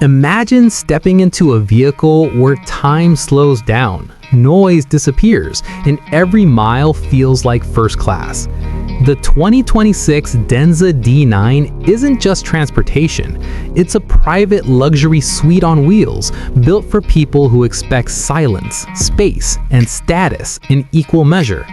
Imagine stepping into a vehicle where time slows down, noise disappears, and every mile feels like first class. The 2026 Denza D9 isn't just transportation, it's a private luxury suite on wheels built for people who expect silence, space, and status in equal measure.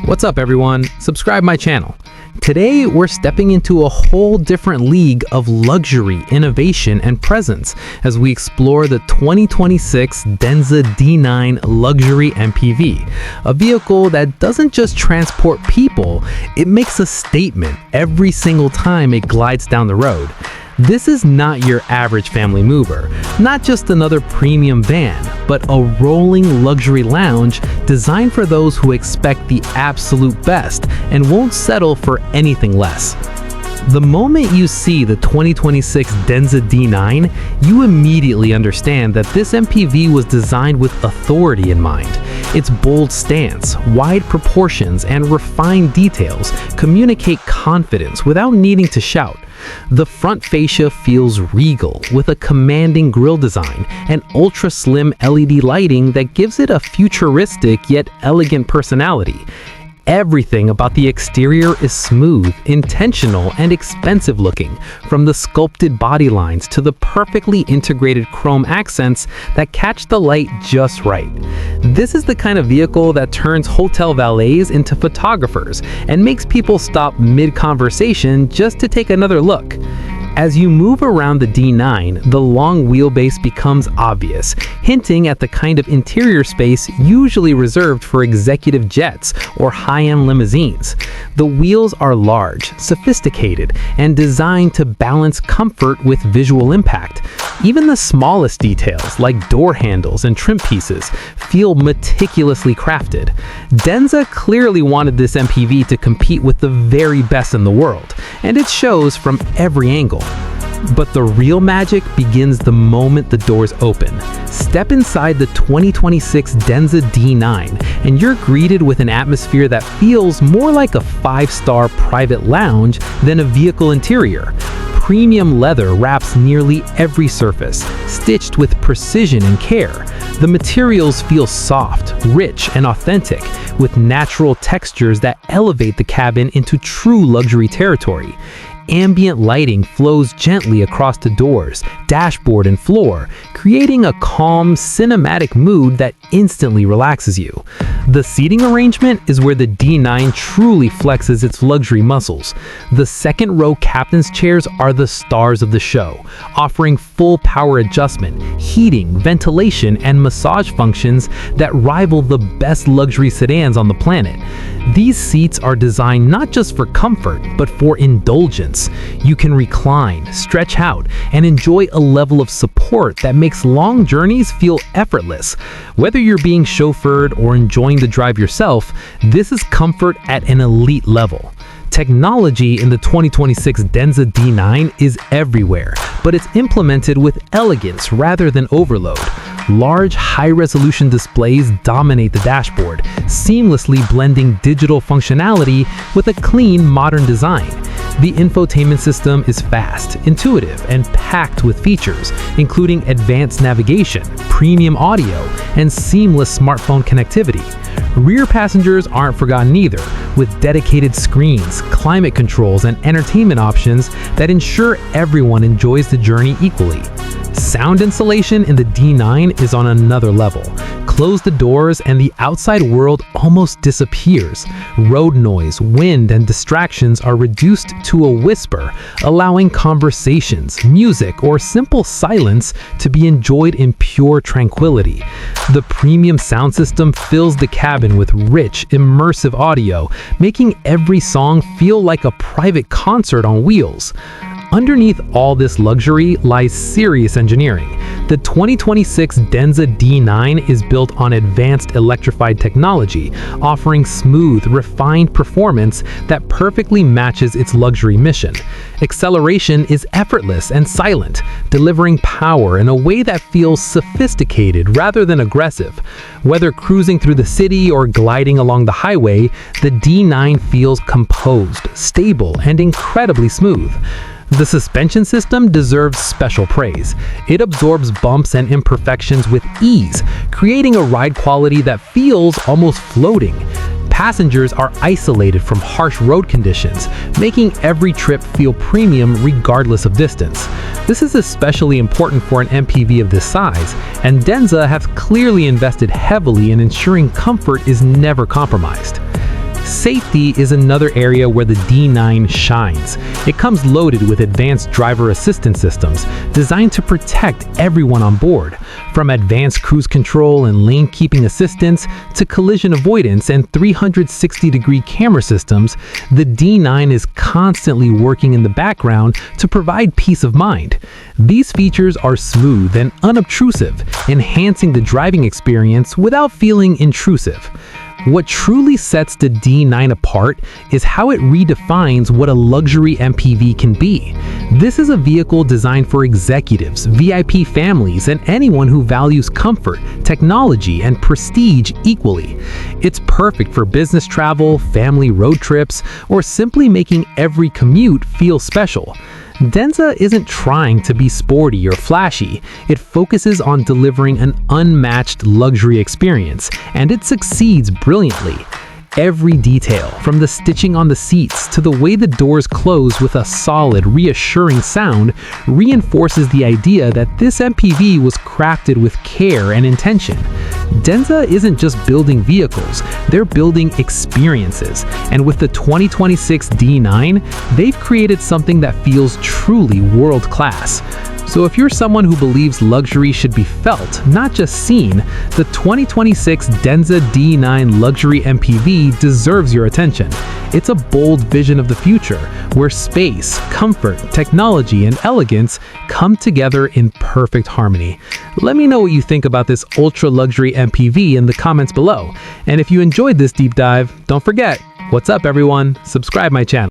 What's up everyone? Subscribe my channel. Today, we're stepping into a whole different league of luxury, innovation, and presence as we explore the 2026 Denza D9 Luxury MPV, a vehicle that doesn't just transport people, it makes a statement every single time it glides down the road. This is not your average family mover, not just another premium van, but a rolling luxury lounge designed for those who expect the absolute best and won't settle for anything less. The moment you see the 2026 Denza D9, you immediately understand that this MPV was designed with authority in mind. Its bold stance, wide proportions, and refined details communicate confidence without needing to shout. The front fascia feels regal, with a commanding grille design and ultra-slim LED lighting that gives it a futuristic yet elegant personality. Everything about the exterior is smooth, intentional, and expensive looking, from the sculpted body lines to the perfectly integrated chrome accents that catch the light just right. This is the kind of vehicle that turns hotel valets into photographers and makes people stop mid-conversation just to take another look. As you move around the D9, the long wheelbase becomes obvious, hinting at the kind of interior space usually reserved for executive jets or high-end limousines. The wheels are large, sophisticated, and designed to balance comfort with visual impact. Even the smallest details, like door handles and trim pieces, feel meticulously crafted. Denza clearly wanted this MPV to compete with the very best in the world, and it shows from every angle. But the real magic begins the moment the doors open. Step inside the 2026 Denza D9 and you're greeted with an atmosphere that feels more like a 5-star private lounge than a vehicle interior. Premium leather wraps nearly every surface, stitched with precision and care. The materials feel soft, rich, and authentic, with natural textures that elevate the cabin into true luxury territory. Ambient lighting flows gently across the doors, dashboard, and floor, creating a calm, cinematic mood that instantly relaxes you. The seating arrangement is where the D9 truly flexes its luxury muscles. The second row captain's chairs are the stars of the show, offering full power adjustment, heating, ventilation, and massage functions that rival the best luxury sedans on the planet. These seats are designed not just for comfort, but for indulgence. You can recline, stretch out, and enjoy a level of support that makes long journeys feel effortless. Whether you're being chauffeured or enjoying the drive yourself, this is comfort at an elite level. Technology in the 2026 Denza D9 is everywhere, but it's implemented with elegance rather than overload. Large, high-resolution displays dominate the dashboard, seamlessly blending digital functionality with a clean, modern design. The infotainment system is fast, intuitive, and packed with features, including advanced navigation, premium audio, and seamless smartphone connectivity. Rear passengers aren't forgotten either, with dedicated screens, climate controls, and entertainment options that ensure everyone enjoys the journey equally. Sound insulation in the D9 is on another level. Close the doors and the outside world almost disappears. Road noise, wind, and distractions are reduced to a whisper, allowing conversations, music, or simple silence to be enjoyed in pure tranquility. The premium sound system fills the cabin with rich, immersive audio, making every song feel like a private concert on wheels. Underneath all this luxury lies serious engineering. The 2026 Denza D9 is built on advanced electrified technology, offering smooth, refined performance that perfectly matches its luxury mission. Acceleration is effortless and silent, delivering power in a way that feels sophisticated rather than aggressive. Whether cruising through the city or gliding along the highway, the D9 feels composed, stable, and incredibly smooth. The suspension system deserves special praise. It absorbs bumps and imperfections with ease, creating a ride quality that feels almost floating. Passengers are isolated from harsh road conditions, making every trip feel premium regardless of distance. This is especially important for an MPV of this size, and Denza has clearly invested heavily in ensuring comfort is never compromised. Safety is another area where the D9 shines. It comes loaded with advanced driver assistance systems designed to protect everyone on board. From advanced cruise control and lane keeping assistance to collision avoidance and 360-degree camera systems, the D9 is constantly working in the background to provide peace of mind. These features are smooth and unobtrusive, enhancing the driving experience without feeling intrusive. What truly sets the D9 apart is how it redefines what a luxury MPV can be. This is a vehicle designed for executives, VIP families, and anyone who values comfort, technology, and prestige equally. It's perfect for business travel, family road trips, or simply making every commute feel special. Denza isn't trying to be sporty or flashy. It focuses on delivering an unmatched luxury experience, and it succeeds brilliantly. Every detail, from the stitching on the seats to the way the doors close with a solid, reassuring sound, reinforces the idea that this MPV was crafted with care and intention. Denza isn't just building vehicles, they're building experiences. And with the 2026 D9, they've created something that feels truly world-class. So if you're someone who believes luxury should be felt, not just seen, the 2026 Denza D9 Luxury MPV deserves your attention. It's a bold vision of the future, where space, comfort, technology, and elegance come together in perfect harmony. Let me know what you think about this ultra-luxury MPV in the comments below. And if you enjoyed this deep dive, don't forget, what's up everyone? Subscribe my channel.